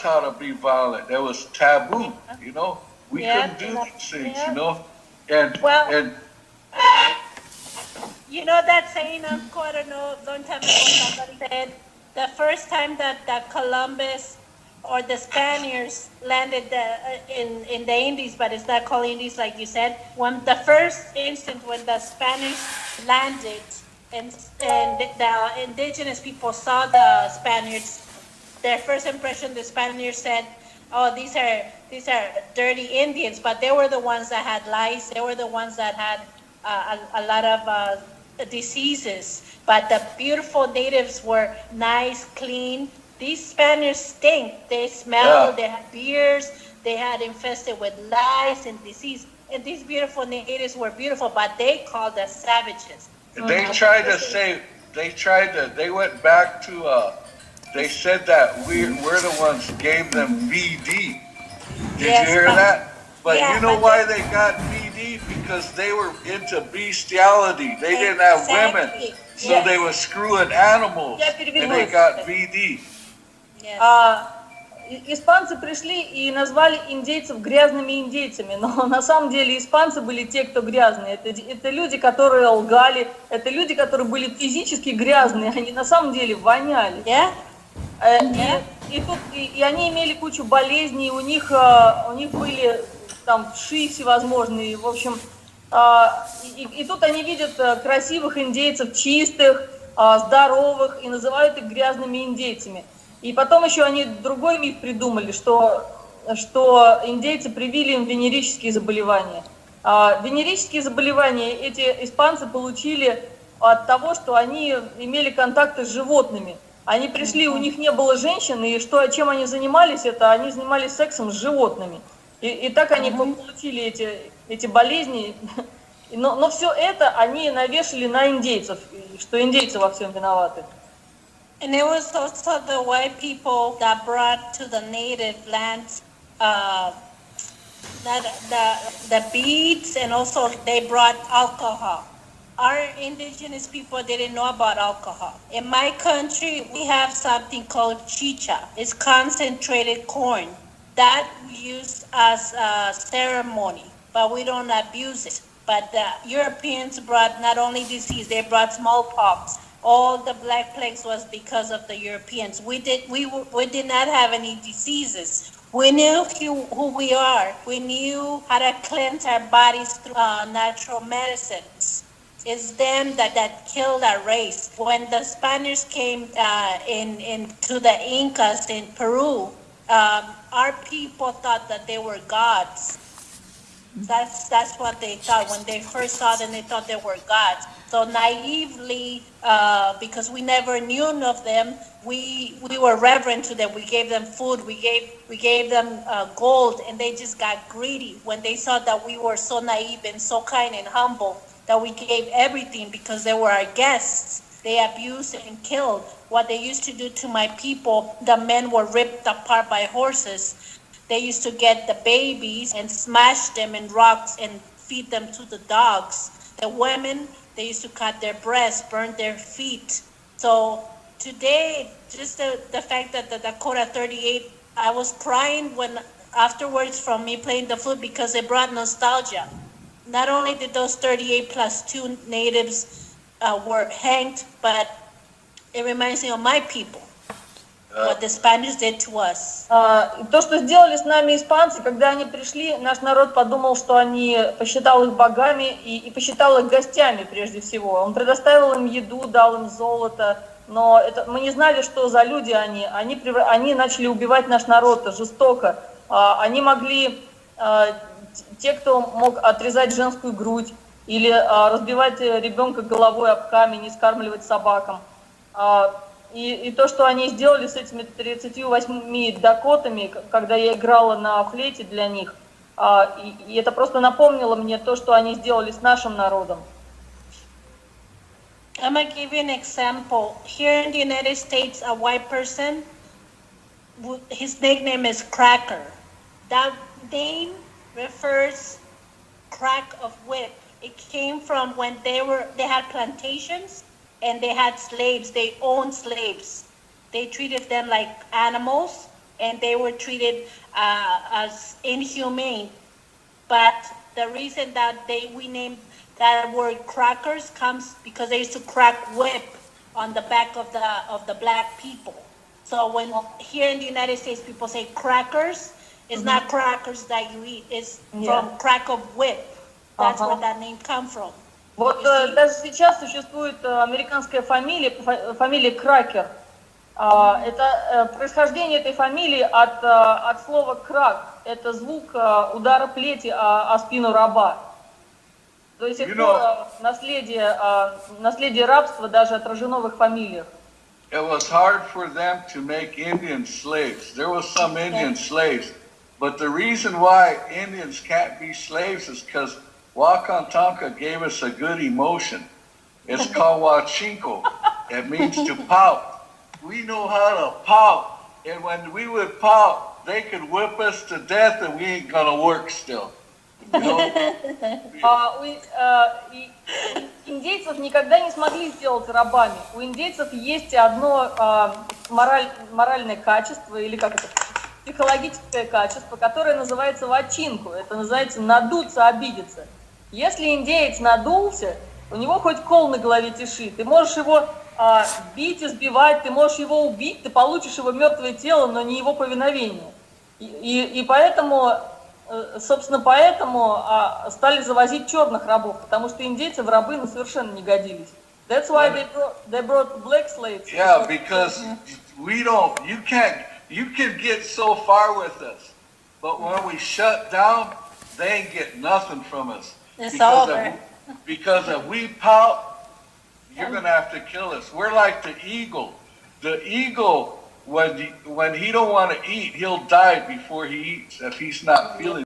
us how to be violent. That was taboo, you know. We couldn't do these things, you know. And you know that saying, quite a long time ago, somebody said, the first time that Columbus or the Spaniards landed in the Indies, but it's not called Indies like you said, when the first instant when the Spanish landed and the indigenous people saw the Spaniards, their first impression, the Spaniards said, oh, these are dirty Indians, but they were the ones that had lice. They were the ones that had a lot of diseases. But the beautiful natives were nice, clean. These Spaniards stink. They smelled, they had beards, they had infested with lice and disease. And these beautiful natives were beautiful, but they called us savages. They tried to say, they went back to, they said that we're the ones gave them VD. Did you hear that? But you know why they got VD? Because they were into bestiality. They didn't have women. So they were screwing animals. And they got VD. Испанцы пришли и назвали индейцев грязными индейцами, но на самом деле испанцы были те, кто грязные. Это люди, которые лгали, это люди, которые были физически грязные, они на самом деле воняли. И они имели кучу болезней, у них были там вши всевозможные, в общем, и тут они видят красивых индейцев, чистых, здоровых, и называют их грязными индейцами. И потом еще они другой миф придумали, что индейцы привили им венерические заболевания. Венерические заболевания эти испанцы получили от того, что они имели контакты с животными. Они пришли, у них не было женщин, и чем они занимались, это они занимались сексом с животными. И так они получили эти болезни. Но все это они навешали на индейцев, что индейцы во всем виноваты. And it was also the white people that brought to the native lands the beads, and also they brought alcohol. Our indigenous people didn't know about alcohol. In my country, we have something called chicha. It's concentrated corn that we use as a ceremony, but we don't abuse it. But the Europeans brought not only disease, they brought smallpox. All the black plagues was because of the Europeans. We did not have any diseases. We knew who we are. We knew how to cleanse our bodies through natural medicines. It's them that killed our race. When the Spaniards came into the Incas in Peru, our people thought that they were gods. That's what they thought. When they first saw them, they thought they were gods. So naively, because we never knew of them, we were reverent to them. We gave them food. We gave them gold, and they just got greedy when they saw that we were so naive and so kind and humble that we gave everything because they were our guests. They abused and killed. What they used to do to my people, the men were ripped apart by horses. They used to get the babies and smash them in rocks and feed them to the dogs. The women, they used to cut their breasts, burn their feet. So today, just the fact that the Dakota 38, I was crying when afterwards from me playing the flute because it brought nostalgia. Not only did those 38 plus 2 natives were hanged, but it reminds me of my people. What the Spanish did to us. То, что сделали с нами испанцы, когда они пришли, наш народ подумал, что посчитал их богами и посчитал их гостями прежде всего. Он предоставил им еду, дал им золото, но мы не знали, что за люди они. Они начали убивать наш народ жестоко. Они могли, те, кто мог отрезать женскую грудь или разбивать ребенка головой об камень и скармливать собакам. И то, что они сделали с этими 38 дакотами, когда я играла на флейте для них, и это просто напомнило мне то, что они сделали с нашим народом. I'm going to give you an example. Here in the United States, a white person, his nickname is Cracker. That name refers crack of whip. It came from when they had plantations. And they had slaves, they owned slaves. They treated them like animals, and they were treated as inhumane. But the reason that we named that word crackers comes because they used to crack whip on the back of the black people. So when here in the United States people say crackers, it's not crackers that you eat. It's from crack of whip. That's where that name comes from. Вот даже сейчас существует американская фамилия Кракер. Это происхождение этой фамилии от слова крак. Это звук удара плети о спину раба. То есть это наследие рабства даже отражено в их фамилиях. It was hard for them to make Indian slaves. There was some Indian slaves, but the reason why Indians can't be slaves is because Wakantanka gave us a good emotion. It's called Wachinko. It means to pout. We know how to pout, and when we would pout, they could whip us to death, and we ain't gonna work still. You know? Индейцев никогда не смогли сделать рабами. У индейцев есть одно моральное качество, или как это, психологическое качество, которое называется вачинку. Это называется надуться, обидеться. Если индеец надулся, у него хоть кол на голове тиши. Ты можешь его бить, избивать, ты можешь его убить, ты получишь его мертвое тело, но не его повиновение. И поэтому... Собственно, поэтому стали завозить черных рабов, потому что индейцы в рабы совершенно не годились. That's why they brought black slaves. Yeah, because we don't, you can get so far with us, but when we shut down, they ain't get nothing from us. It's over. Because if we pout, you're gonna have to kill us. We're like the eagle. The eagle, when he don't want to eat, he'll die before he eats if he's not feeling